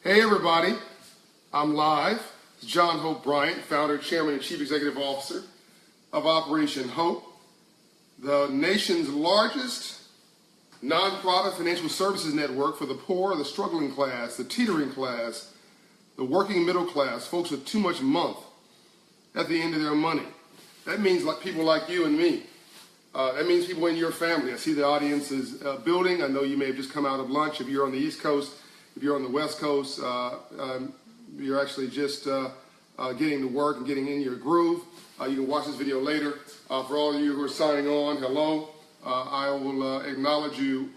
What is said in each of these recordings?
Hey everybody, I'm live. It's John Hope Bryant, founder, chairman, and chief executive officer of Operation Hope, the nation's largest nonprofit financial services network for the poor, the struggling class, the teetering class, the working middle class, folks with too much month at the end of their money. That means like people like you and me. That means people in your family. I see the audience is building. I know you may have just come out of lunch. If you're on the East Coast, if you're on the West Coast, you're actually just getting to work and getting in your groove. You can watch this video later. For all of you who are signing on, hello. I will acknowledge you.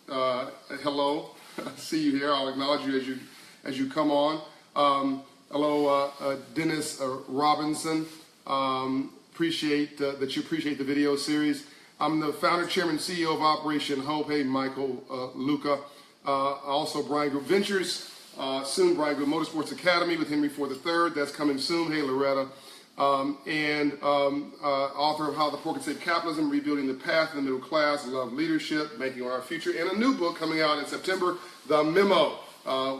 Hello. I see you here. I'll acknowledge you as you come on. Hello, Dennis Robinson. Appreciate that you appreciate the video series. I'm the founder, chairman, CEO of Operation Hope. Hey, Michael, Luca. Also, Brian Group Ventures. Soon, Brian Group Motorsports Academy with Henry Ford III. That's coming soon. Hey, Loretta. And author of How the Poor Can Save Capitalism, Rebuilding the Path in the Middle Class, Love Leadership, Making Our Future, and a new book coming out in September, The Memo,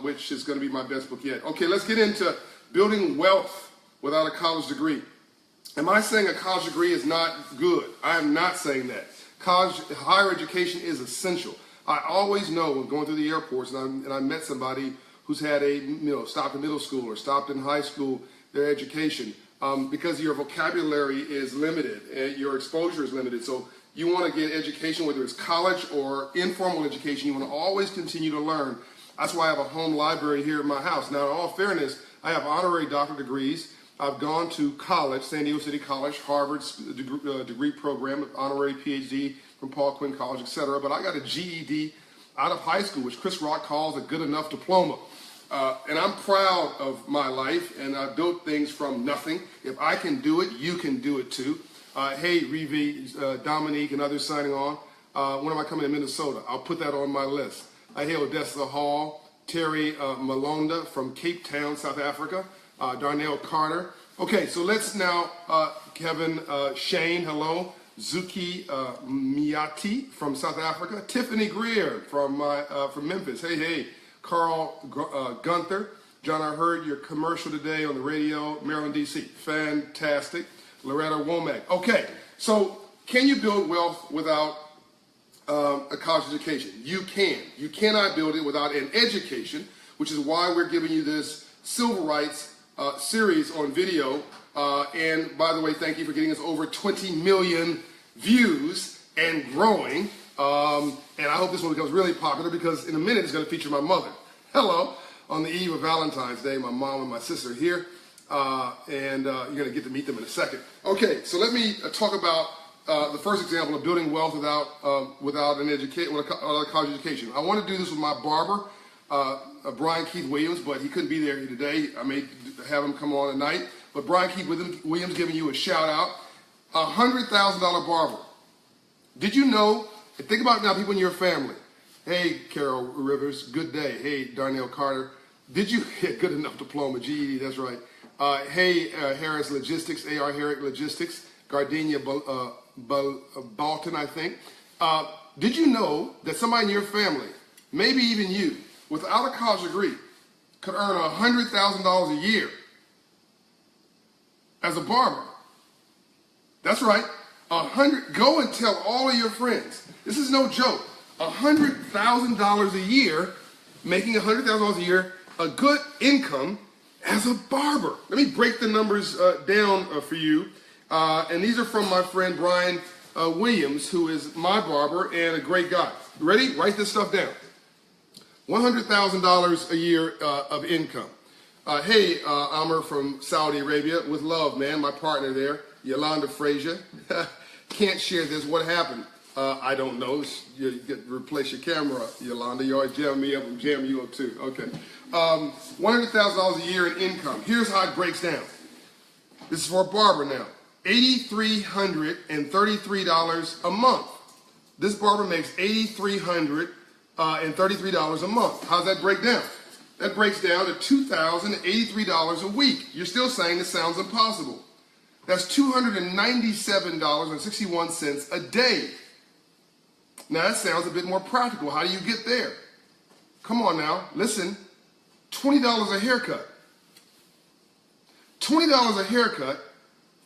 which is going to be my best book yet. Okay, let's get into building wealth without a college degree. Am I saying a college degree is not good? I am not saying that. Higher education is essential. I always know when going through the airports and I met somebody who's had stopped in middle school or stopped in high school, their education, because your vocabulary is limited, your exposure is limited. So you want to get education, whether it's college or informal education, you want to always continue to learn. That's why I have a home library here at my house. Now, in all fairness, I have honorary doctorate degrees. I've gone to college, San Diego City College, Harvard's degree program, honorary PhD from Paul Quinn College, etc. But I got a GED out of high school, which Chris Rock calls a good enough diploma. And I'm proud of my life, and I built things from nothing. If I can do it, you can do it too. Hey, Revi, Dominique, and others signing on. When am I coming to Minnesota? I'll put that on my list. Hey, Odessa Hall, Terry Malonda from Cape Town, South Africa. Darnell Carter. Okay, so let's now, Kevin Shane, hello. Zuki Miati from South Africa. Tiffany Greer from Memphis. Hey. Carl Gunther. John, I heard your commercial today on the radio, Maryland, D.C. Fantastic. Loretta Womack. Okay, so can you build wealth without a college education? You can. You cannot build it without an education, which is why we're giving you this civil rights series on video. And by the way, thank you for getting us over 20 million views and growing. And I hope this one becomes really popular because in a minute it's going to feature my mother. Hello. On the eve of Valentine's Day, my mom and my sister are here. And you're going to get to meet them in a second. Okay, so let me talk about the first example of building wealth without a college education. I want to do this with my barber, Brian Keith Williams, but he couldn't be there today. I may have him come on tonight. But Brian Keith Williams giving you a shout out. $100,000 barber. Did you know? And think about it now, people in your family. Hey, Carol Rivers, good day. Hey, Darnell Carter. Did you get good enough diploma? GED, that's right. Hey, Harris Logistics, AR Herrick Logistics, Gardenia Balton, I think. Did you know that somebody in your family, maybe even you, without a college degree, could earn $100,000 a year as a barber? That's right. Go and tell all of your friends. This is no joke. $100,000 a year, making $100,000 a year, a good income as a barber. Let me break the numbers down for you. And these are from my friend Brian Williams, who is my barber and a great guy. You ready? Write this stuff down. $100,000 a year of income. Hey, Amr from Saudi Arabia, with love, man, my partner there, Yolanda Frazier. Can't share this. What happened? I don't know. You get replace your camera, Yolanda. You always jam me up. I'm jamming you up too. Okay. $100,000 a year in income. Here's how it breaks down. This is for a barber now. $8,333 a month. This barber makes $8,333 a month. How's that break down? That breaks down to $2,083 a week. You're still saying this sounds impossible. That's $297.61 a day. Now that sounds a bit more practical. How do you get there? Come on now, listen. $20 a haircut. $20 a haircut,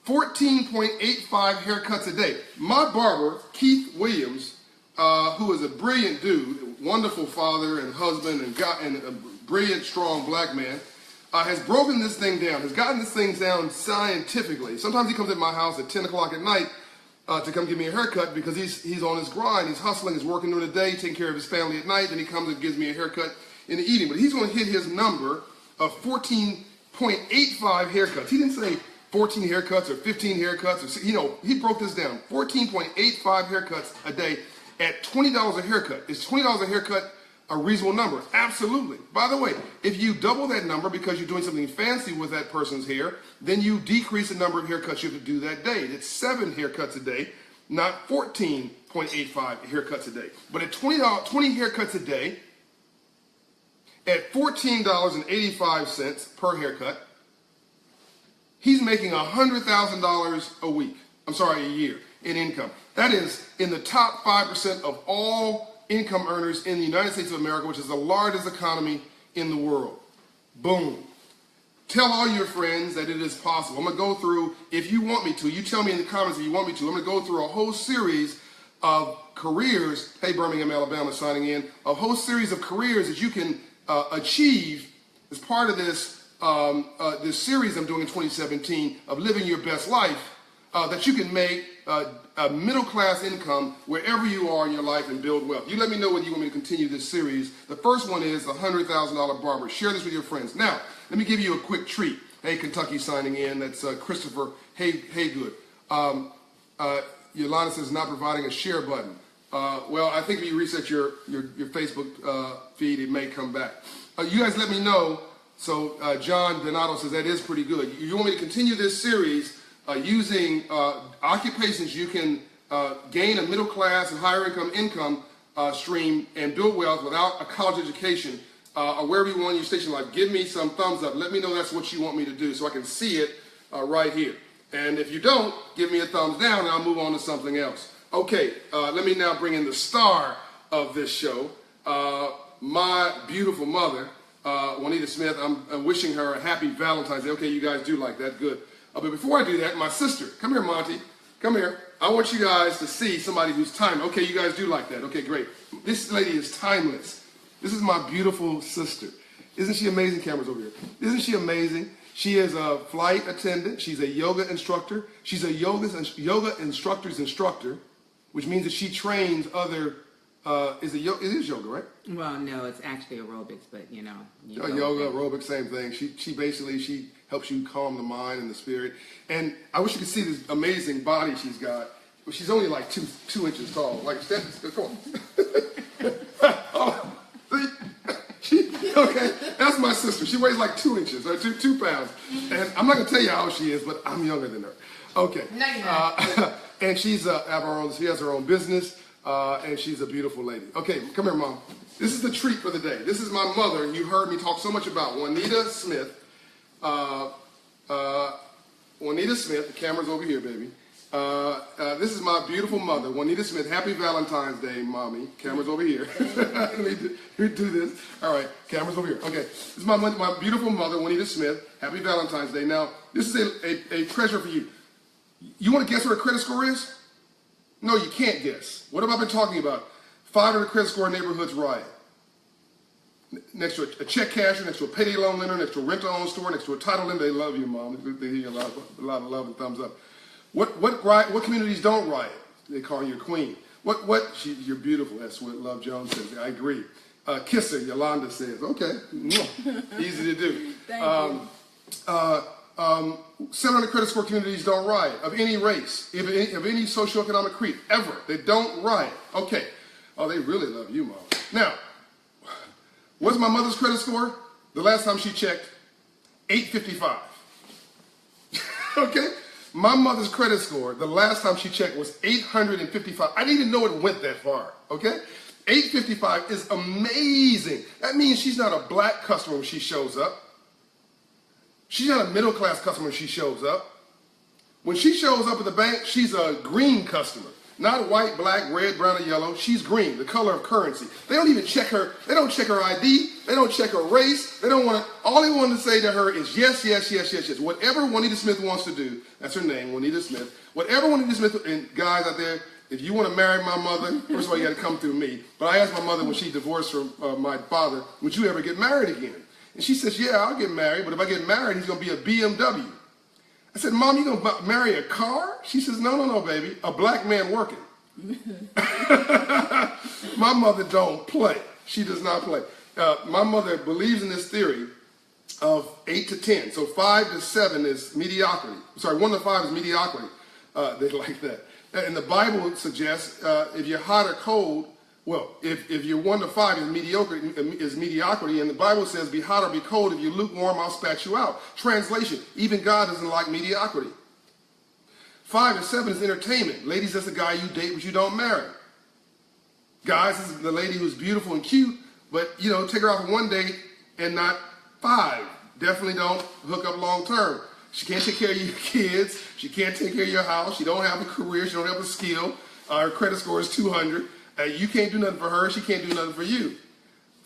14.85 haircuts a day. My barber, Keith Williams, who is a brilliant dude, wonderful father and husband and a brilliant, strong black man, has broken this thing down, has gotten this thing down scientifically. Sometimes he comes at my house at 10 o'clock at night to come give me a haircut because he's on his grind, he's hustling, he's working during the day, taking care of his family at night, then he comes and gives me a haircut in the evening. But he's going to hit his number of 14.85 haircuts. He didn't say 14 haircuts or 15 haircuts, or, he broke this down. 14.85 haircuts a day at $20 a haircut. Is $20 a haircut a reasonable number? Absolutely. By the way, if you double that number because you're doing something fancy with that person's hair, then you decrease the number of haircuts you have to do that day. It's 7 haircuts a day, not 14.85 haircuts a day. But at $20 haircuts a day, at $14.85 per haircut, he's making $100,000 a year in income. That is in the top 5% of all income earners in the United States of America, which is the largest economy in the world. Boom. Tell all your friends that it is possible. I'm going to go through, if you want me to, you tell me in the comments if you want me to, I'm going to go through a whole series of careers, hey Birmingham, Alabama signing in, a whole series of careers that you can achieve as part of this series I'm doing in 2017 of living your best life, that you can make a middle-class income wherever you are in your life and build wealth. You let me know whether you want me to continue this series. The first one is the $100,000 barber. Share this with your friends. Now, let me give you a quick treat. Hey, Kentucky signing in. That's Christopher Haygood. Yolanda says not providing a share button. Well, I think if you reset your Facebook feed, it may come back. You guys let me know. So John Donato says that is pretty good. You want me to continue this series using occupations you can gain a middle class and higher income stream and build wealth without a college education or wherever you want your station life. Give me some thumbs up. Let me know that's what you want me to do so I can see it right here. And if you don't, give me a thumbs down and I'll move on to something else. Okay, let me now bring in the star of this show, my beautiful mother, Juanita Smith. I'm wishing her a happy Valentine's Day. Okay, you guys do like that, good. But before I do that, my sister, come here, Monty, come here. I want you guys to see somebody who's timeless. Okay, you guys do like that. Okay, great. This lady is timeless. This is my beautiful sister. Isn't she amazing? Cameras over here. Isn't she amazing? She is a flight attendant. She's a yoga instructor. She's a yoga instructor's instructor, which means that she trains other. It is yoga, right? Well, no, it's actually aerobics, but yoga, aerobics, same thing. She basically helps you calm the mind and the spirit. And I wish you could see this amazing body she's got. But she's only like two inches tall. Like come on. Oh, see? Okay, that's my sister. She weighs like 2 inches or 2 pounds. And I'm not gonna tell you how old she is, but I'm younger than her. Okay. No, you're not. And she has her own business. And she's a beautiful lady. Okay, come here, Mom. This is the treat for the day. This is my mother. You heard me talk so much about Juanita Smith. Juanita Smith. The camera's over here, baby. This is my beautiful mother, Juanita Smith. Happy Valentine's Day, Mommy. Camera's over here. Let me do this. All right, camera's over here. Okay, this is my beautiful mother, Juanita Smith. Happy Valentine's Day. Now, this is a treasure for you. You want to guess what her credit score is? No, you can't guess. What have I been talking about? 500 credit score neighborhoods riot. Next to a check casher, next to a payday loan lender, next to a rent-to-own store, next to a title lender. They love you, Mom. They give you a lot of love and thumbs up. What communities don't riot? They call you a queen. You're beautiful. That's what Love Jones says. I agree. Kisser, Yolanda says. Okay, easy to do. Thank you. 700 credit score communities don't riot of any race, of any socioeconomic creed, ever. They don't riot. Okay. Oh, they really love you, Mom. Now, what's my mother's credit score? The last time she checked, 855. Okay? My mother's credit score, the last time she checked, was 855. I didn't even know it went that far. Okay? 855 is amazing. That means she's not a black customer when she shows up. She's not a middle-class customer when she shows up. When she shows up at the bank, she's a green customer. Not white, black, red, brown, or yellow. She's green, the color of currency. They don't even check her. They don't check her ID. They don't check her race. They don't want to. All they want to say to her is yes, yes, yes, yes, yes. Whatever Juanita Smith wants to do, that's her name, Juanita Smith. Whatever Juanita Smith, and guys out there, if you want to marry my mother, first of all, you got to come through me. But I asked my mother when she divorced from my father, would you ever get married again? And she says, yeah, I'll get married, but if I get married, he's going to be a BMW. I said, Mom, you going to marry a car? She says, no, no, no, baby, a black man working. My mother don't play. She does not play. My mother believes in this theory of 8 to 10. So 5 to 7 is mediocrity. Sorry, 1 to 5 is mediocrity. They like that. And the Bible suggests if you're hot or cold, well, if you're 1 to 5 is mediocrity, and the Bible says be hot or be cold. If you're lukewarm, I'll spat you out. Translation, even God doesn't like mediocrity. 5 and 7 is entertainment. Ladies, that's the guy you date but you don't marry. Guys, this is the lady who's beautiful and cute, but take her out for one date and not 5. Definitely don't hook up long term. She can't take care of your kids. She can't take care of your house. She don't have a career. She don't have a skill. Her credit score is 200. You can't do nothing for her. She can't do nothing for you.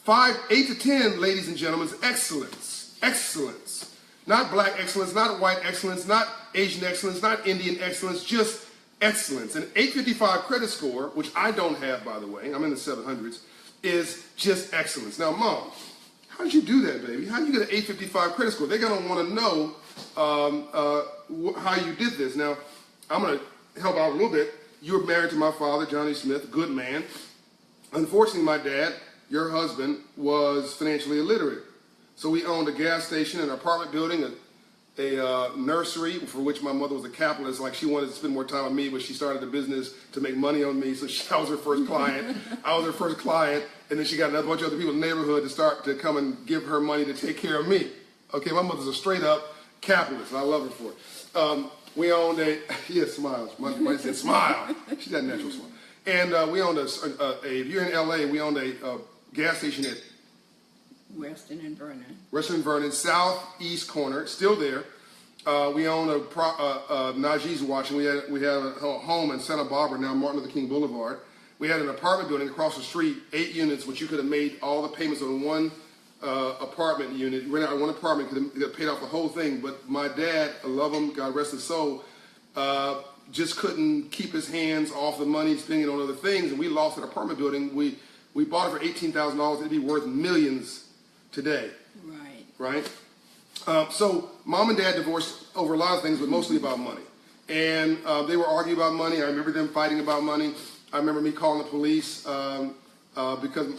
8 to 10, ladies and gentlemen, is excellence. Excellence. Not black excellence, not white excellence, not Asian excellence, not Indian excellence, just excellence. An 855 credit score, which I don't have, by the way, I'm in the 700s, is just excellence. Now, Mom, how did you do that, baby? How did you get an 855 credit score? They're going to want to know how you did this. Now, I'm going to help out a little bit. You were married to my father, Johnny Smith, good man. Unfortunately, my dad, your husband, was financially illiterate. So we owned a gas station, an apartment building, a nursery, for which my mother was a capitalist. Like, she wanted to spend more time with me, but she started a business to make money on me. So I was her first client. I was her first client. And then she got another bunch of other people in the neighborhood to come and give her money to take care of me. Okay, my mother's a straight up capitalist, and I love her for it. We owned smiles. My wife said smile. She's got a natural smile. And we owned if you're in LA, we owned a gas station at Weston and Vernon. Weston and Vernon, southeast corner, still there. We owned Najee's watching. We had a home in Santa Barbara, now Martin Luther King Boulevard. We had an apartment building across the street, 8 units, which you could have made all the payments on one apartment unit. Rent out one apartment, could have paid off the whole thing. But my dad, I love him, God rest his soul, just couldn't keep his hands off the money, spending it on other things, and we lost that apartment building. We bought it for $18,000. It'd be worth millions today. Right? So Mom and Dad divorced over a lot of things, but mostly about money. And they were arguing about money. I remember them fighting about money. I remember me calling the police because,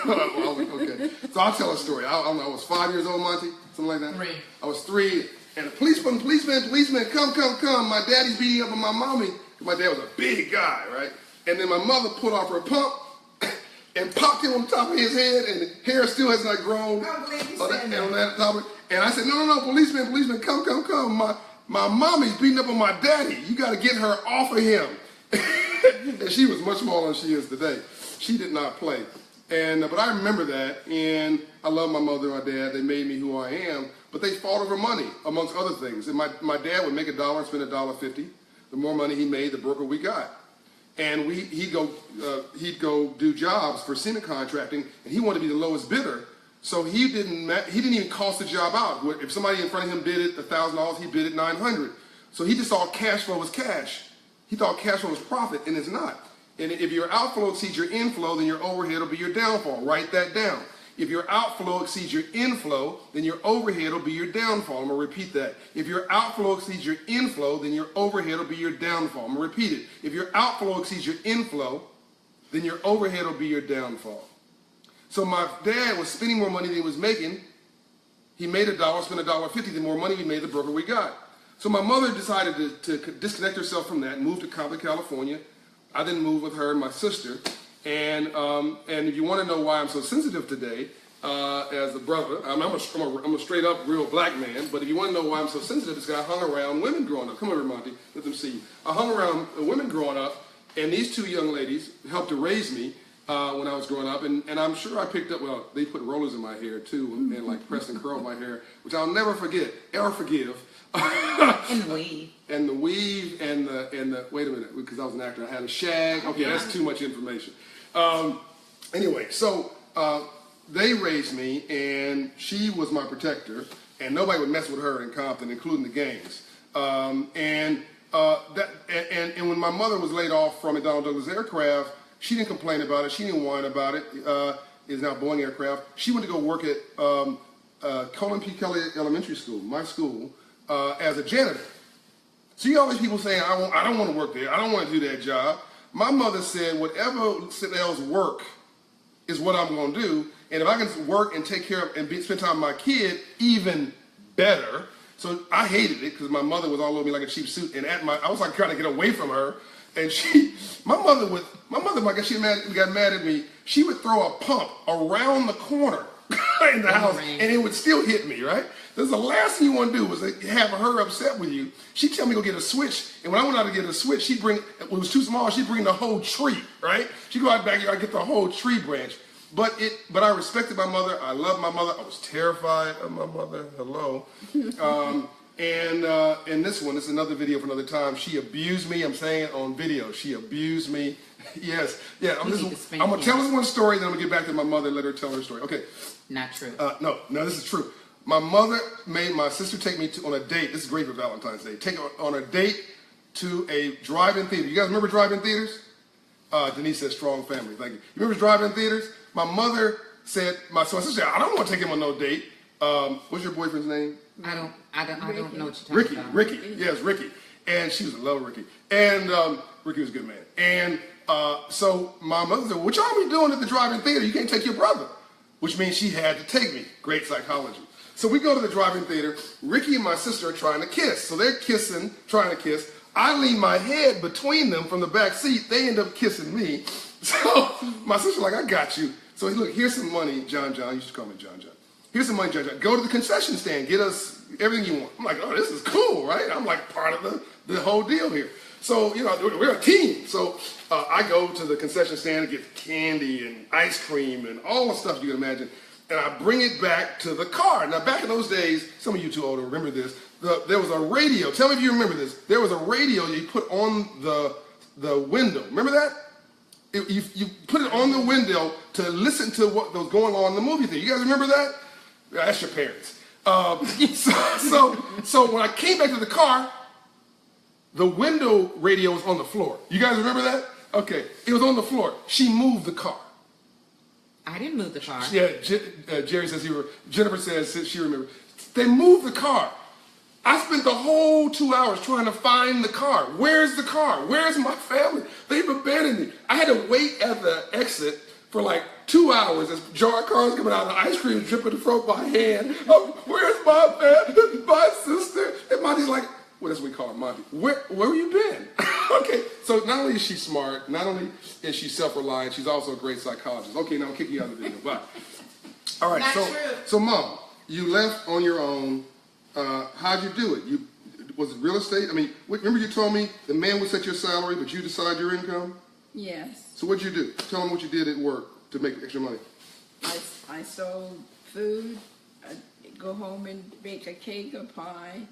okay. So I'll tell a story. I was 5 years old, Monty, something like that. 3. I was 3, and a policeman, come. My daddy's beating up on my mommy. My dad was a big guy, right? And then my mother put off her pump and popped him on the top of his head, and the hair still has not grown on that topic. And I said, no, policeman, come. My mommy's beating up on my daddy. You got to get her off of him. And she was much smaller than she is today. She did not play. But I remember that, and I love my mother and my dad. They made me who I am, but they fought over money, amongst other things. And my dad would make $1 and spend $1.50. The more money he made, the broker we got. And he'd go do jobs for cement contracting, and he wanted to be the lowest bidder. So he didn't even cost the job out. If somebody in front of him bid it $1,000, he bid it $900. So he just thought cash flow was cash. He thought cash flow was profit, and it's not. And if your outflow exceeds your inflow, then your overhead will be your downfall. Write that down. If your outflow exceeds your inflow, then your overhead will be your downfall. I'm going to repeat that. If your outflow exceeds your inflow, then your overhead will be your downfall. I'm going to repeat it. If your outflow exceeds your inflow, then your overhead will be your downfall. So my dad was spending more money than he was making. He made $1, spent $1.50. The more money we made, the broker we got. So my mother decided to disconnect herself from that and move to Compton, California. I then moved with her and my sister. And if you want to know why I'm so sensitive today, as a brother, I'm a straight up real black man, but if you want to know why I'm so sensitive, it's because I hung around women growing up. Come over, Monty, let them see you. I hung around women growing up, and these 2 young ladies helped to raise me, when I was growing up, and I'm sure I picked up. Well, they put rollers in my hair too, and like pressed and curled my hair, which I'll never forget or forgive. And the weave. And the weave and the wait a minute, because I was an actor, I had a shag. Okay, that's too much information. Anyway, so they raised me, and she was my protector, and nobody would mess with her in Compton, including the gangs. And when my mother was laid off from McDonnell Douglas Aircraft, she didn't complain about it. She didn't whine about it. It's now Boeing Aircraft. She went to go work at Colin P. Kelly Elementary School, my school, as a janitor. So you always people saying, I don't want to work there. I don't want to do that job. My mother said, whatever else work is what I'm going to do. And if I can work and take care of and spend time with my kid, even better. So I hated it because my mother was all over me like a cheap suit. And I was like trying to get away from her. And my mother, I guess she got mad at me. She would throw a pump around the corner in the house, and it would still hit me, right? That's the last thing you want to do was have her upset with you. She'd tell me to go get a switch, and when I went out to get a switch, she'd bring, it was too small, she'd bring the whole tree, right? She'd go out back here, I'd get the whole tree branch. But I respected my mother, I loved my mother, I was terrified of my mother, hello. And this one, this is another video for another time. She abused me. I'm saying it on video. She abused me. Yes. Yeah. I'm going to tell this one story, then I'm going to get back to my mother and let her tell her story. Okay. Not true. No, this is true. My mother made my sister take me on a date. This is great for Valentine's Day. Take her on a date to a drive-in theater. You guys remember drive-in theaters? Denise says strong family. Thank you. You remember drive-in theaters? My mother said, my sister said, I don't want to take him on no date. What's your boyfriend's name? I don't know what you're talking about. Ricky. Yes, Ricky. And she was in love with Ricky. And Ricky was a good man. And so my mother said, what y'all be doing at the drive-in theater? You can't take your brother. Which means she had to take me. Great psychology. So we go to the drive-in theater. Ricky and my sister are trying to kiss. So they're kissing, trying to kiss. I lean my head between them from the back seat. They end up kissing me. So my sister's like, I got you. So look, here's some money, John. You used to call me John. Here's some money, John. Go to the concession stand. Get us everything you want. I'm like, oh, this is cool, right? I'm like part of the whole deal here. So, we're a team. So I go to the concession stand and get candy and ice cream and all the stuff you can imagine. And I bring it back to the car. Now, back in those days, some of you too old to remember this, there was a radio. Tell me if you remember this. There was a radio you put on the window. Remember that? You put it on the window to listen to what was going on in the movie theater. You guys remember that? Yeah, that's your parents. So when I came back to the car, the window radio was on the floor. You guys remember that? Okay, it was on the floor. She moved the car. I didn't move the car. Yeah, Jerry says Jennifer says she remembered. They moved the car. I spent the whole 2 hours trying to find the car. Where's the car? Where's my family? They've abandoned me. I had to wait at the exit for like 2 hours as jar cars coming out and ice cream dripping from my hand. Oh, where's my family? My sister? And Monty's like, well, that's what we call her, Monty. Where have you been? Okay, so not only is she smart, not only is she self-reliant, she's also a great psychologist. Okay, now I'm kicking you out of the video. Bye. All right, so Mom, you left on your own. How'd you do it? Was it real estate? I mean, remember you told me the man would set your salary, but you decide your income? Yes. So what'd you do? Tell them what you did at work to make extra money. I sold food. I'd go home and bake a cake or pie,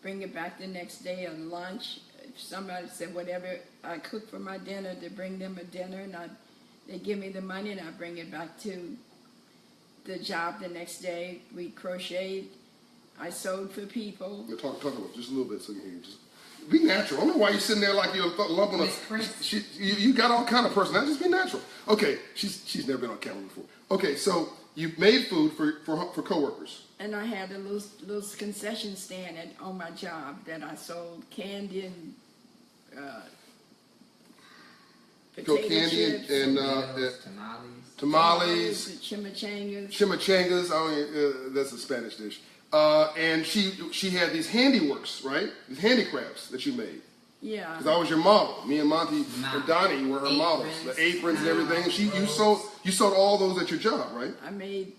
bring it back the next day on lunch. If somebody said whatever I cook for my dinner, to bring them a dinner, and they give me the money and I bring it back to the job the next day. We crocheted. I sewed for people. Talk about it just a little bit so you can hear. Just be natural. I don't know why you're sitting there like you're lumping up. You got all kind of personality. Just be natural. Okay, she's never been on camera before. Okay, so you made food for coworkers. And I had a little concession stand on my job that I sold candy and potato chips, and tamales, chimichangas. That's a Spanish dish. And she had these handiworks, right? These handicrafts that you made. Yeah. Because I was your model. Me and Monty and Donnie were her models. The aprons and everything. And you sold all those at your job, right? I made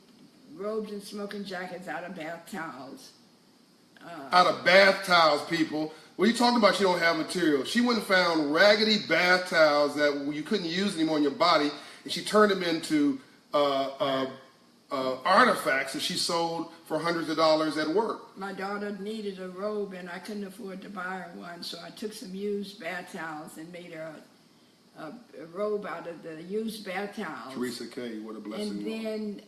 robes and smoking jackets out of bath towels. Out of bath towels, people. When you talking about you don't have material, she went and found raggedy bath towels that you couldn't use anymore on your body, and she turned them into artifacts that she sold for hundreds of dollars at work. My daughter needed a robe, and I couldn't afford to buy her one, so I took some used bath towels and made her a robe out of the used bath towels. Teresa K, what a blessing. And then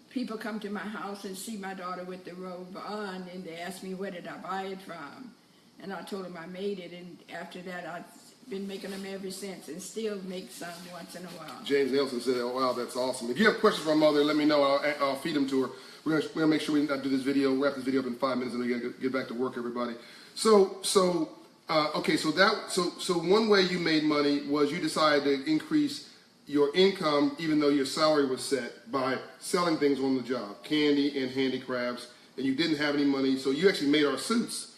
people come to my house and see my daughter with the robe on, and they ask me, where did I buy it from? And I told them I made it, and after that I've been making them ever since, and still make some once in a while. James Nelson said, oh, wow, that's awesome. If you have questions for my mother, let me know. I'll feed them to her. We're gonna make sure we do this video, wrap this video up in 5 minutes, and we gotta get back to work, everybody. So one way you made money was you decided to increase your income, even though your salary was set, by selling things on the job, candy and handicrafts, and you didn't have any money, so you actually made our suits.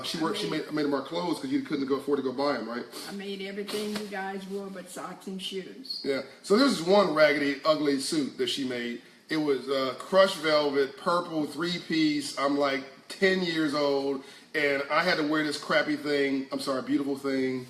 She made them our clothes because you couldn't afford to go buy them, right? I made everything you guys wore but socks and shoes. Yeah. So there was this one raggedy, ugly suit that she made. It was crushed velvet, purple, 3-piece. I'm like 10 years old, and I had to wear this crappy thing, beautiful thing,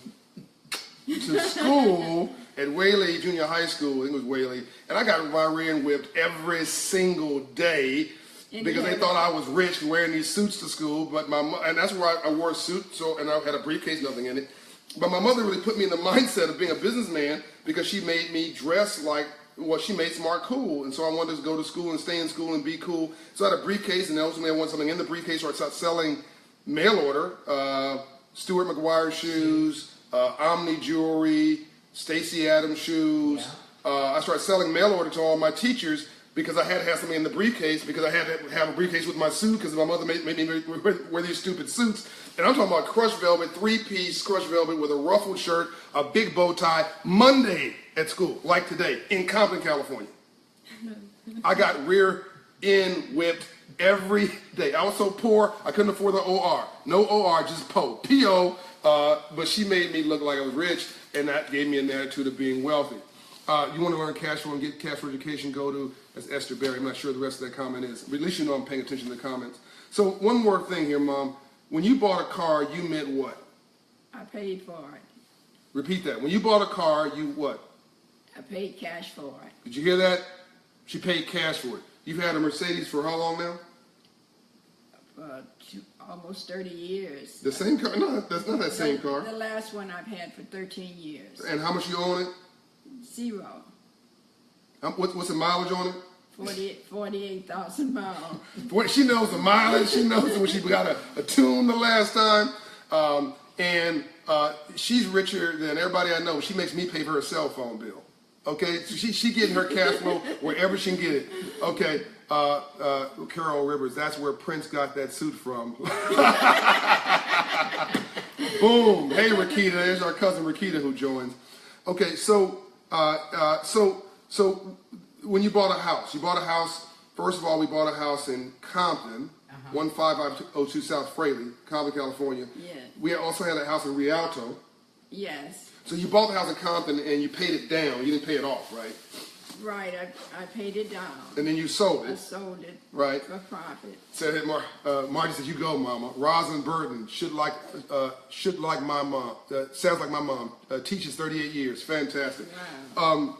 to school at Whaley Junior High School. I think it was Whaley. And I got my rear end whipped every single day because they thought I was rich wearing these suits to school. And that's where I wore a suit, and I had a briefcase, nothing in it. But my mother really put me in the mindset of being a businessman because she made me dress like, well, she made smart cool. And so I wanted to go to school and stay in school and be cool. So I had a briefcase, and ultimately I wanted something in the briefcase, so I started selling mail order, Stuart McGuire shoes, Omni jewelry, Stacey Adams shoes. I started selling mail order to all my teachers because I had to have something in the briefcase, because I had to have a briefcase with my suit because my mother made me wear these stupid suits. And I'm talking about crushed velvet, 3-piece crushed velvet with a ruffled shirt, a big bow tie, Monday at school, like today, in Compton, California. I got rear end whipped every day. I was so poor, I couldn't afford the OR. No OR, just PO. P-O. But she made me look like I was rich, and that gave me an attitude of being wealthy. You want to learn cash flow and get cash for education, go to, that's Esther Berry. I'm not sure the rest of that comment is, but at least you know I'm paying attention to the comments. So one more thing here, Mom. When you bought a car, you meant what? I paid for it. Repeat that. When you bought a car, you what? I paid cash for it. Did you hear that? She paid cash for it. You've had a Mercedes for how long now? Almost 30 years. The same car? No, that's not that same car. The last one I've had for 13 years. And how much you own it? 0. What's the mileage on it? 48,000 miles. She knows the mileage. She knows when she got a tune the last time. She's richer than everybody I know. She makes me pay for her cell phone bill. Okay? So she getting her cash flow wherever she can get it. Okay. Carol Rivers, that's where Prince got that suit from. Boom. Hey, Rakita. There's our cousin Rakita who joins. Okay, so when you bought a house, first of all, we bought a house in Compton, 15502 South Fraley, Compton, California. Yeah. We also had a house in Rialto. Yes. So you bought the house in Compton and you paid it down. You didn't pay it off, right? Right. I paid it down. And then you sold it. I sold it. Right. For profit. Said Margie said, "You go, Mama." Rosalind Burton should like my mom. Sounds like my mom. Teaches 38 years. Fantastic. Wow.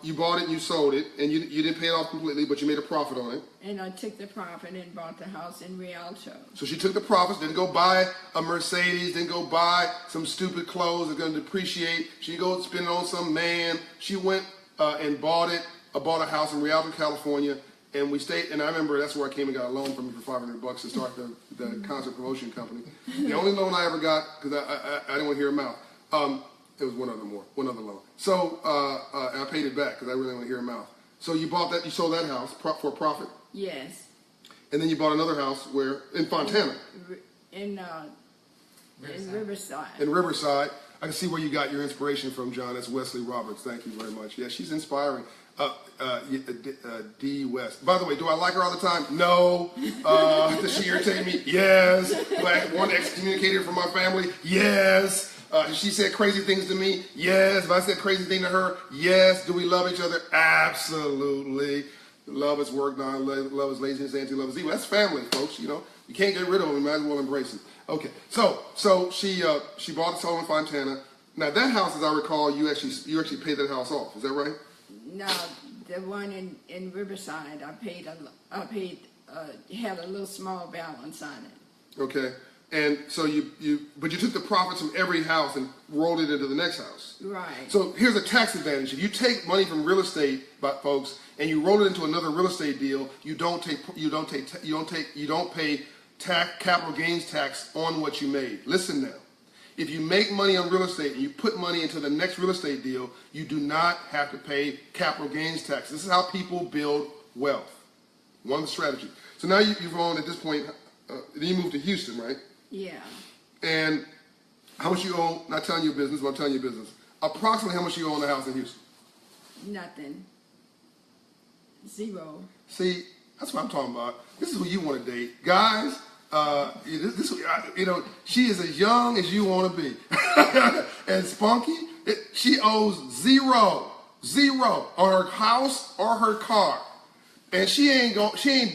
You bought it and you sold it, and you didn't pay it off completely, but you made a profit on it. And I took the profit and bought the house in Rialto. So she took the profits, didn't go buy a Mercedes, didn't go buy some stupid clothes that are going to depreciate. She didn't go spend it on some man. She went and bought a house in Rialto, California, and we stayed. And I remember that's where I came and got a loan from you for $500 to start the concert promotion company. The only loan I ever got, because I didn't want to hear him out. It was one other loan. So and I paid it back because I really didn't want to hear him out. So you sold that house for a profit. Yes. And then you bought another house in Fontana. In Riverside. In Riverside. I can see where you got your inspiration from, John. That's Wesley Roberts. Thank you very much. Yeah, she's inspiring. D. West. By the way, do I like her all the time? No. Does she irritate me? Yes. Do I want to excommunicate her from my family? Yes. She said crazy things to me? Yes. If I said crazy thing to her? Yes. Do we love each other? Absolutely. Love is work, love is laziness, anti-love is evil. That's family, folks. You know, you can't get rid of them. You might as well embrace it. Okay. So she bought the home in Fontana. Now that house, as I recall, you actually paid that house off. Is that right? No, the one in Riverside, had a little small balance on it. Okay. And so but you took the profits from every house and rolled it into the next house. Right. So here's a tax advantage. If you take money from real estate, folks, and you roll it into another real estate deal, you don't pay capital gains tax on what you made. Listen now. If you make money on real estate and you put money into the next real estate deal, you do not have to pay capital gains tax. This is how people build wealth. One of the strategies. So now you've owned at this point, then you moved to Houston, right? Yeah. And how much you own, not telling your business, but I'm telling your business. Approximately how much you own a house in Houston? Nothing. Zero. See, that's what I'm talking about. This is who you want to date. Guys, she is as young as you want to be. And Spunky, she owes zero on her house or her car. And she ain't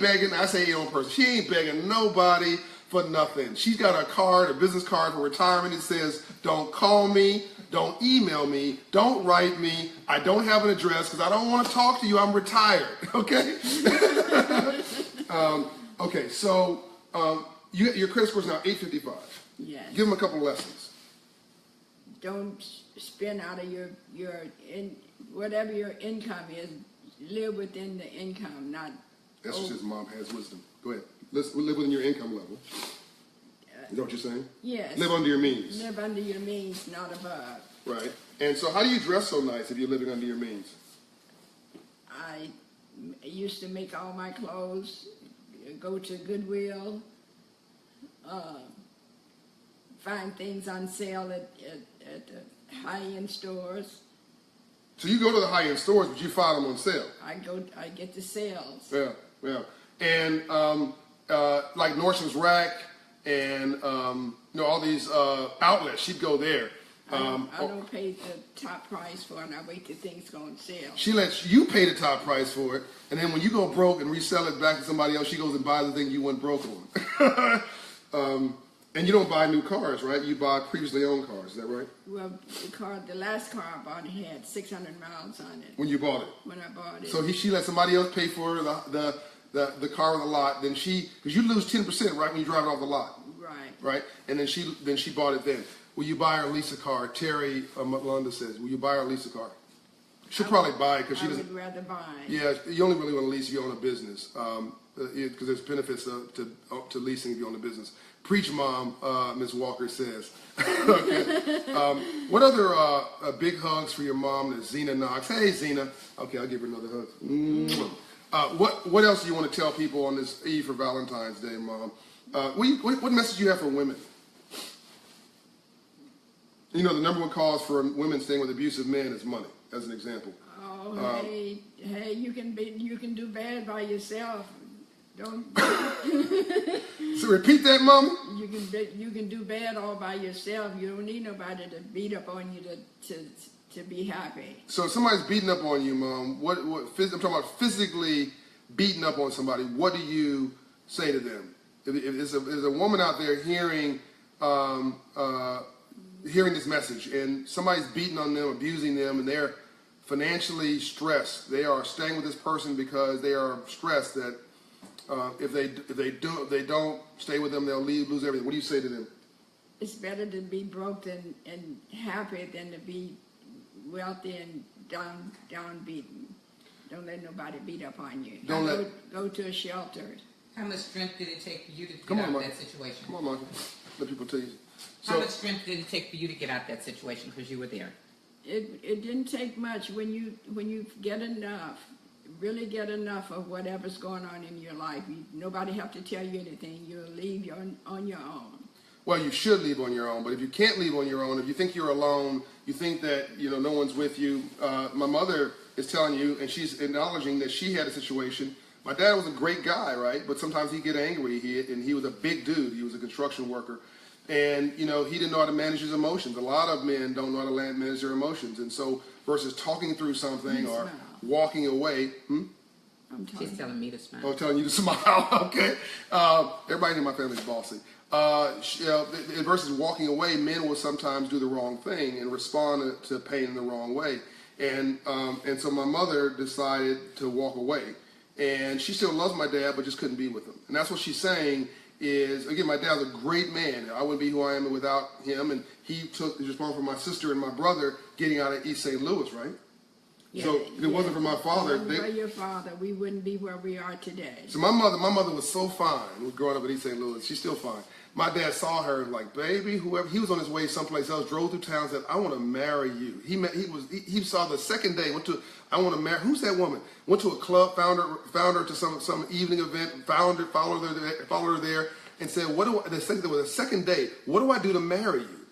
begging, I say your own person, she ain't begging nobody for nothing. She's got a card, a business card for retirement. It says, don't call me, don't email me, don't write me, I don't have an address because I don't want to talk to you, I'm retired, okay? Okay, so your credit score is now 855. Yes. Give them a couple lessons. Don't spend out of whatever your income is. Live within the income, not. That's what says mom has wisdom. Go ahead. Let's live within your income level. You know what you're saying? Yes. Live under your means. Live under your means, not above. Right. And so how do you dress so nice if you're living under your means? I used to make all my clothes, go to Goodwill, find things on sale at the high-end stores. So you go to the high-end stores, but you find them on sale. I get the sales. Yeah. And like Nordstrom's Rack and all these outlets, she'd go there. I don't pay the top price for it, and I wait till things go on sale. She lets you pay the top price for it, and then when you go broke and resell it back to somebody else, she goes and buys the thing you went broke on. And you don't buy new cars, right? You buy previously owned cars, is that right? Well, the last car I bought had 600 miles on it. When you bought it? When I bought it. So she let somebody else pay for the car on the lot, then because you lose 10%, right, when you drive it off the lot. Right? And then she bought it then. Will you buy or lease a car? Terry Malunda says, will you buy or lease a car? She'll probably buy it because she doesn't. I would rather buy. Yeah, you only really want to lease if you own a business, because there's benefits to leasing if you own a business. Preach, Mom, Ms. Walker says. Okay. What other big hugs for your mom? There's Zena Knox. Hey, Zena. Okay, I'll give her another hug. What else do you want to tell people on this eve for Valentine's Day, Mom? What message do you have for women? You know, the number one cause for women staying with abusive men is money, as an example. Oh, hey, you can do bad by yourself. Don't. So repeat that, Mama. You can do bad all by yourself. You don't need nobody to beat up on you to be happy. So if somebody's beating up on you, Mom, I'm talking about physically beating up on somebody. What do you say to them? If there's a woman out there hearing this message, and somebody's beating on them, abusing them, and they're financially stressed. They are staying with this person because they are stressed that if they don't stay with them, they'll lose everything. What do you say to them? It's better to be broke and happy than to be wealthy and downbeaten. Don't let nobody beat up on you. Go to a shelter. How much strength did it take for you to get Come out on, of Michael. that situation? Come on, Michael. Let people tell you. How much strength did it take for you to get out of that situation because you were there? It didn't take much. When you get enough, really get enough of whatever's going on in your life, nobody have to tell you anything. You'll leave on your own. Well, you should leave on your own, but if you can't leave on your own, if you think you're alone, you think that no one's with you. My mother is telling you, and she's acknowledging that she had a situation. My dad was a great guy, right? But sometimes he'd get angry, and he was a big dude. He was a construction worker. And, he didn't know how to manage his emotions. A lot of men don't know how to manage their emotions. And so versus talking through something or walking away. I'm telling She's you. telling me to smile. Oh, telling you to smile. Okay. Everybody in my family is bossy. Versus walking away, men will sometimes do the wrong thing and respond to pain in the wrong way. And so my mother decided to walk away. And she still loves my dad, but just couldn't be with him. And that's what she's saying is, again, my dad's a great man. I wouldn't be who I am without him. And he took the responsibility for my sister and my brother getting out of East St. Louis, right? So if it wasn't for my father, For your father, we wouldn't be where we are today. so my mother was so fine growing up in East St. Louis. She's still fine. My dad saw her and like, baby, whoever. He was on his way someplace else, drove through town, said, I want to marry you. He saw the second day, went to, I want to marry. Who's that woman? Went to a club, found her to some evening event, followed her there, and said, the second day, what do I do to marry you?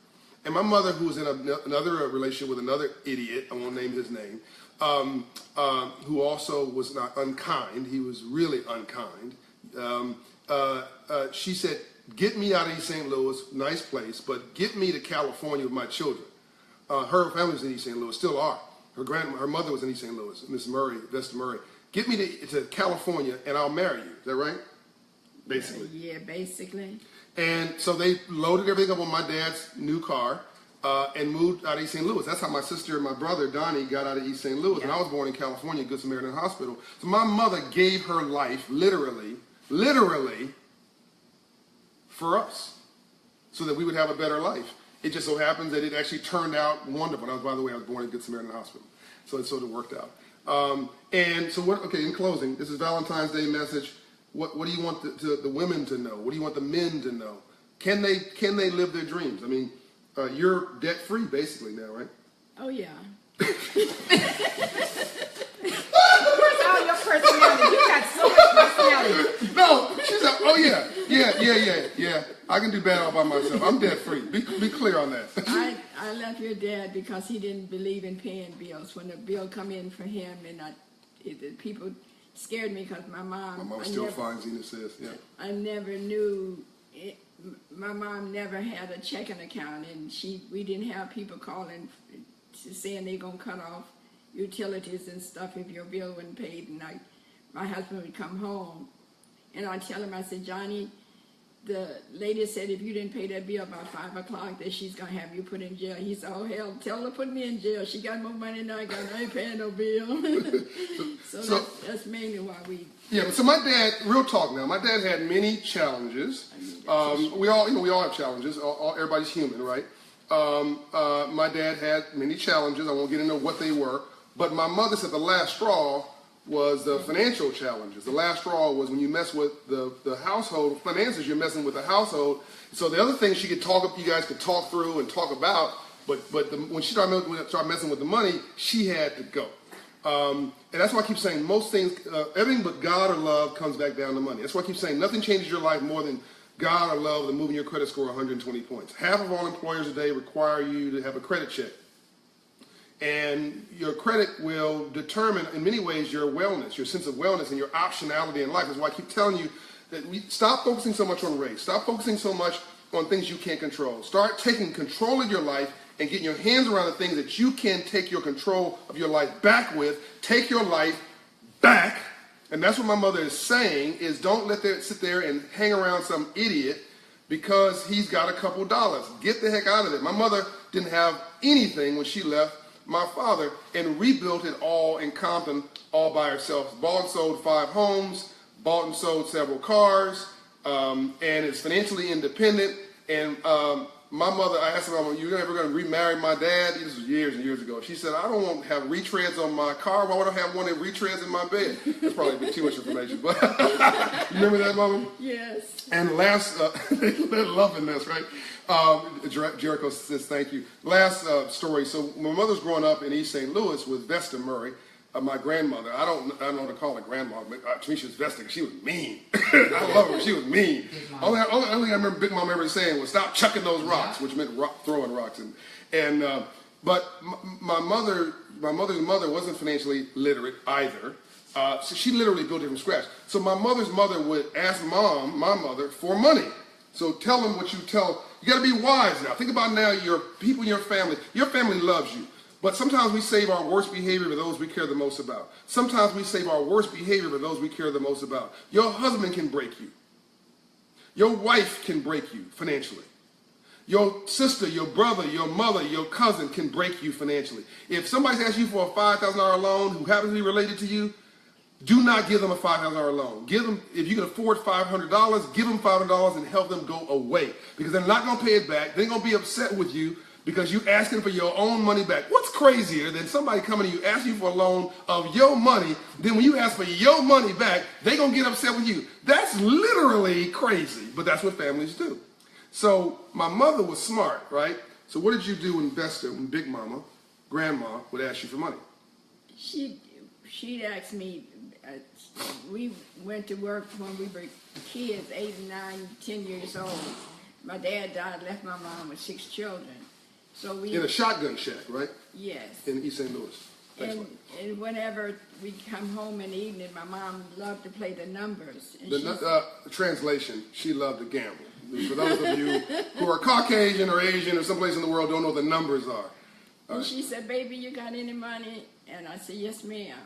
And my mother, who was in another relationship with another idiot, I won't name his name, who also was not unkind. He was really unkind. She said, get me out of East St. Louis, nice place, but get me to California with my children. Her family was in East St. Louis, still are. Her mother was in East St. Louis, Miss Murray, Vesta Murray. Get me to California and I'll marry you. Is that right? Basically. Yeah, basically. And so they loaded everything up on my dad's new car and moved out of East St. Louis. That's how my sister and my brother, Donnie, got out of East St. Louis. Yeah. And I was born in California, Good Samaritan Hospital. So my mother gave her life, literally, for us, so that we would have a better life. It just so happens that it actually turned out wonderful. By the way, I was born in Good Samaritan Hospital. So it sort of worked out. And so, in closing, this is Valentine's Day message. What do you want the women to know? What do you want the men to know? Can they live their dreams? I mean, you're debt free basically now, right? Oh yeah. Where's all your personality? You got so much personality. No, she's like, oh yeah. I can do bad all by myself. I'm debt free. Be clear on that. I left your dad because he didn't believe in paying bills. When the bill come in for him, and the people scared me because my mom. My mom still fine, Zena says. Yeah. I never knew. My mom never had a checking account, and we didn't have people calling saying they're gonna cut off utilities and stuff if your bill wasn't paid. And my husband would come home, and I'd tell him, I said, Johnny, the lady said if you didn't pay that bill by 5 o'clock, that she's gonna have you put in jail. He said, oh hell, tell her to put me in jail. She got more money than I got. I ain't paying no bill. so that's mainly why we. Yeah, so my dad, real talk now. My dad had many challenges. We all have challenges. Everybody's human, right? My dad had many challenges. I won't get into what they were, but my mother said the last straw was the financial challenges. The last straw was when you mess with the household finances, you're messing with the household. So the other thing you guys could talk through and talk about, but when she started messing with the money, she had to go. And that's why I keep saying most things, everything but God or love comes back down to money. That's why I keep saying nothing changes your life more than God or love than moving your credit score 120 points. Half of all employers today require you to have a credit check. And your credit will determine, in many ways, your wellness, your sense of wellness, and your optionality in life. That's why I keep telling you that we stop focusing so much on race. Stop focusing so much on things you can't control. Start taking control of your life and getting your hands around the things that you can take your control of your life back with. Take your life back. And that's what my mother is saying, is don't sit there and hang around some idiot because he's got a couple dollars. Get the heck out of it. My mother didn't have anything when she left my father and rebuilt it all in Compton all by herself. Bought and sold 5 homes, bought and sold several cars, and is financially independent. And my mother, I asked her, "You ever going to remarry my dad?" This was years and years ago. She said, "I don't want to have retreads on my car. Why would I have one that retreads in my bed?" That's probably a bit too much information, but you remember that, Mama? Yes. And last, they're loving this, right? Jericho says thank you. Last story. So my mother's growing up in East St. Louis with Vesta Murray, my grandmother. I don't know what to call her grandma, but to me she was Vesta because she was mean. I love her. She was mean. Only thing I remember Big Mom ever saying was stop chucking those rocks, which meant throwing rocks. But my mother's mother wasn't financially literate either. So she literally built it from scratch. So my mother's mother would ask my mother, for money. So tell them what you tell. You got to be wise now. Think about now your people in your family. Your family loves you. But sometimes we save our worst behavior for those we care the most about. Sometimes we save our worst behavior for those we care the most about. Your husband can break you. Your wife can break you financially. Your sister, your brother, your mother, your cousin can break you financially. If somebody's asked you for a $5,000 loan who happens to be related to you, do not give them a $5,000 loan. Give them, if you can afford $500, give them $500 and help them go away. Because they're not going to pay it back. They're going to be upset with you because you're asking for your own money back. What's crazier than somebody coming to you, asking you for a loan of your money, then when you ask for your money back, they're going to get upset with you? That's literally crazy, but that's what families do. So my mother was smart, right? So what did you do when Big Mama, Grandma, would ask you for money? She'd ask me, we went to work when we were kids, 8, 9, 10 years old. My dad died, left my mom with 6 children. So we in a shotgun shack, right? Yes. In East St. Louis. And whenever we come home in the evening, my mom loved to play the numbers. And translation, she loved to gamble. For those of you who are Caucasian or Asian or someplace in the world don't know what the numbers are. And she said, baby, you got any money? And I said, yes, ma'am.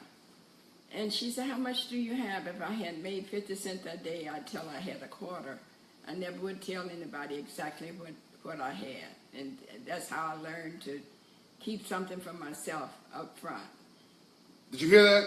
And she said, how much do you have? If I had made 50 cents a day, I'd tell her I had a quarter. I never would tell anybody exactly what I had. And that's how I learned to keep something for myself up front. Did you hear that?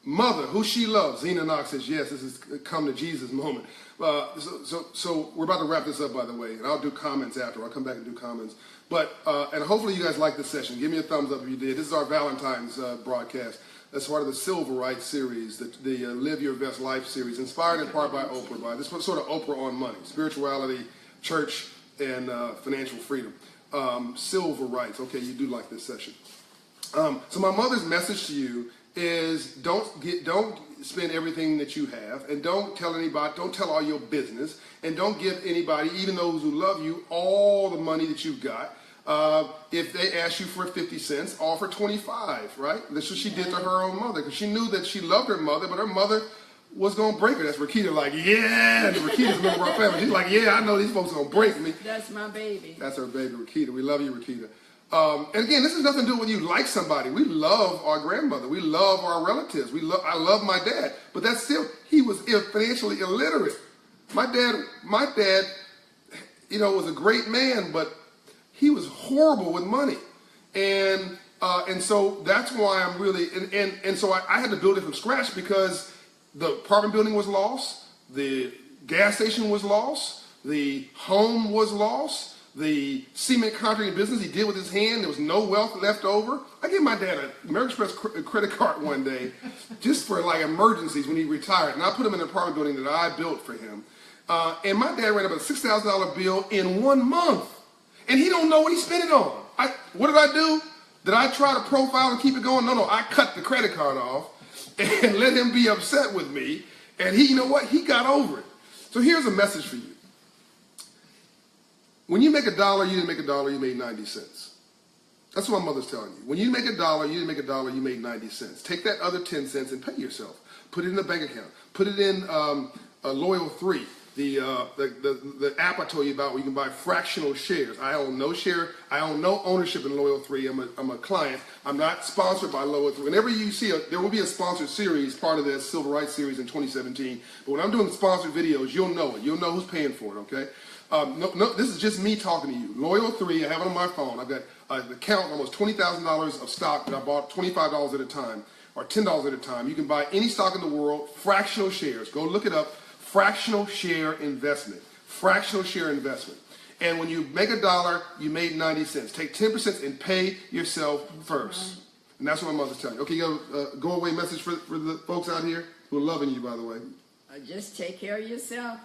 Mother, who she loves. Zena Knox says, yes, this is a come to Jesus moment. So we're about to wrap this up, by the way, and I'll do comments after. I'll come back and do comments. But, and hopefully you guys like this session. Give me a thumbs up if you did. This is our Valentine's broadcast. That's part of the Silverite series, the Live Your Best Life series, inspired in part by Oprah, by this sort of Oprah on money, spirituality, church, and financial freedom. Silverites. Okay, you do like this session. So my mother's message to you is don't spend everything that you have, and don't tell anybody, don't tell all your business, and don't give anybody, even those who love you, all the money that you've got. If they ask you for 50 cents, offer 25, right? That's what she did to her own mother, because she knew that she loved her mother, but her mother was going to break her. That's Rakita, like, yeah, and Rakita's a member of our family. She's like, yeah, I know these folks are going to break me. That's my baby. That's her baby, Rakita. We love you, Rakita. And again, this has nothing to do with you like somebody. We love our grandmother. We love our relatives. I love my dad. But that's still, he was financially illiterate. My dad, was a great man, but he was horrible with money. And so that's why I'm really, and so I had to build it from scratch, because the apartment building was lost, the gas station was lost, the home was lost, the cement contracting business he did with his hand, there was no wealth left over. I gave my dad an American Express credit card one day just for like emergencies when he retired. And I put him in an apartment building that I built for him. And my dad ran up a $6,000 bill in 1 month. And he don't know what he spent it on. What did I do? Did I try to profile and keep it going? No, I cut the credit card off and let him be upset with me. And he, you know what? He got over it. So here's a message for you. When you make $1, you didn't make $1, you made 90 cents. That's what my mother's telling you. When you make $1, you didn't make $1, you made 90 cents. Take that other 10 cents and pay yourself. Put it in a bank account. Put it in Loyal 3, the app I told you about where you can buy fractional shares. I own no share. I own no ownership in Loyal 3. I'm a client. I'm not sponsored by Loyal 3. Whenever you see there will be a sponsored series, part of this Silverite series in 2017. But when I'm doing sponsored videos, you'll know it. You'll know who's paying for it, okay? No, this is just me talking to you. Loyal 3, I have it on my phone. I've got an account, almost $20,000 of stock that I bought $25 at a time, or $10 at a time. You can buy any stock in the world, fractional shares. Go look it up, fractional share investment. Fractional share investment. And when you make $1, you made 90 cents. Take 10% and pay yourself first. And that's what my mother's telling you. Okay, you got a go-away message for the folks out here who are loving you, by the way. Just take care of yourself.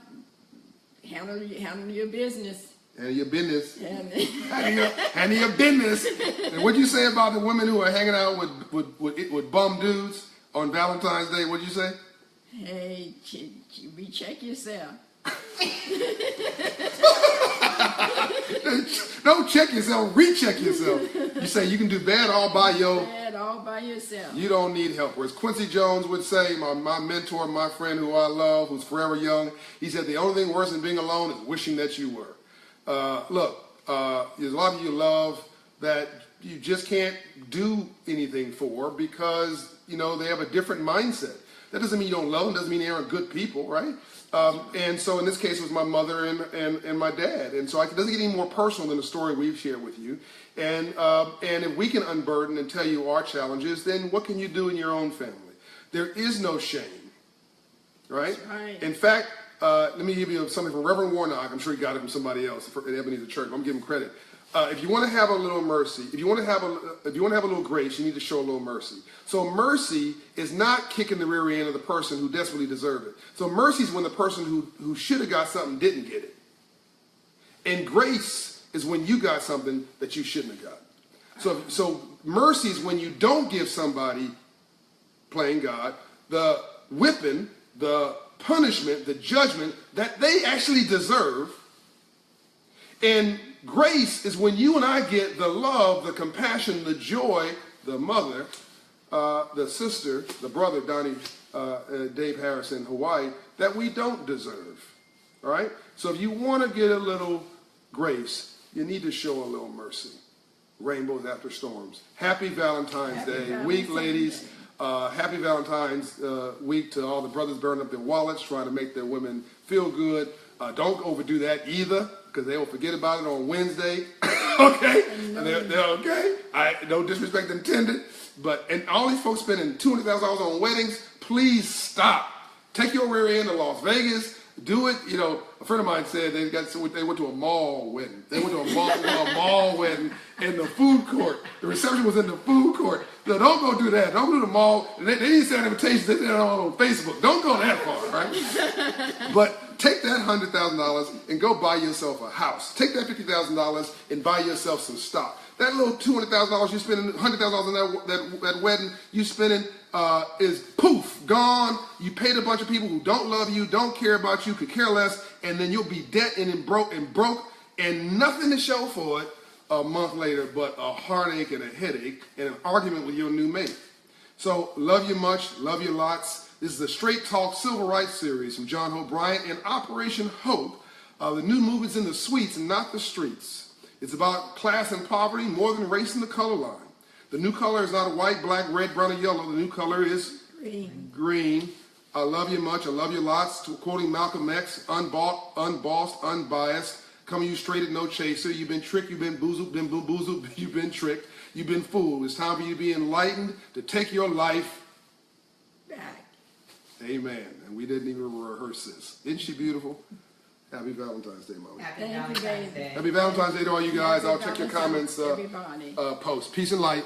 Handle your business. Handle your business. Handle your business. And what'd you say about the women who are hanging out with bum dudes on Valentine's Day? What'd you say? Hey, recheck yourself. Don't check yourself, recheck yourself. You say you can do bad all by yourself. You don't need help. Whereas Quincy Jones would say, my mentor, my friend who I love, who's forever young, he said the only thing worse than being alone is wishing that you were. Look, there's a lot of you love that you just can't do anything for because, you know, they have a different mindset. That doesn't mean you don't love them, doesn't mean they aren't good people, right? And so in this case, it was my mother and my dad. And so it doesn't get any more personal than the story we've shared with you. And if we can unburden and tell you our challenges, then what can you do in your own family? There is no shame, right? That's right. In fact, let me give you something from Reverend Warnock. I'm sure he got it from somebody else at Ebenezer Church. I'm giving him credit. If you want to have a little mercy, if you want to have a little grace, you need to show a little mercy. So mercy is not kicking the rear end of the person who desperately deserved it. So mercy is when the person who should have got something didn't get it. And grace is when you got something that you shouldn't have got. So mercy is when you don't give somebody, playing God, the whipping, the punishment, the judgment that they actually deserve. And grace is when you and I get the love, the compassion, the joy, the mother, the sister, the brother, Donnie, Dave Harris in Hawaii, that we don't deserve. All right? So if you want to get a little grace, you need to show a little mercy. Rainbows after storms. Happy Valentine's Day week, ladies. Happy Valentine's week to all the brothers burning up their wallets, trying to make their women feel good. Don't overdo that either, because they will forget about it on Wednesday. Okay? They're okay. No disrespect intended. And all these folks spending $200,000 on weddings, please stop. Take your rear end to Las Vegas. Do it. You know, a friend of mine said they went to a mall wedding. They went to a mall wedding in the food court. The reception was in the food court. So don't go do that. Don't go to the mall. They didn't send invitations. They did it all on Facebook. Don't go that far, right? But take that $100,000 and go buy yourself a house. Take that $50,000 and buy yourself some stock. That little $200,000 you spending, $100,000 on that wedding you spending is poof, gone. You paid a bunch of people who don't love you, don't care about you, could care less, and then you'll be debt and broke and nothing to show for it a month later but a heartache and a headache and an argument with your new mate. So love you much, love you lots. This is the Straight Talk Civil Rights Series from John Hope Bryant and Operation Hope. The new movement's in the suites and not the streets. It's about class and poverty more than race and the color line. The new color is not white, black, red, brown, or yellow. The new color is green. I love you much. I love you lots. Quoting Malcolm X, unbought, unbossed, unbiased. Coming you straight at no chaser. You've been tricked. You've been boozled. You've been tricked. You've been fooled. It's time for you to be enlightened, to take your life Back. Amen. And we didn't even rehearse this. Isn't she beautiful? Happy Valentine's Day, Mommy. Happy Valentine's Day. Happy Valentine's Day to all you guys. I'll check your comments Everybody. post. Peace and light.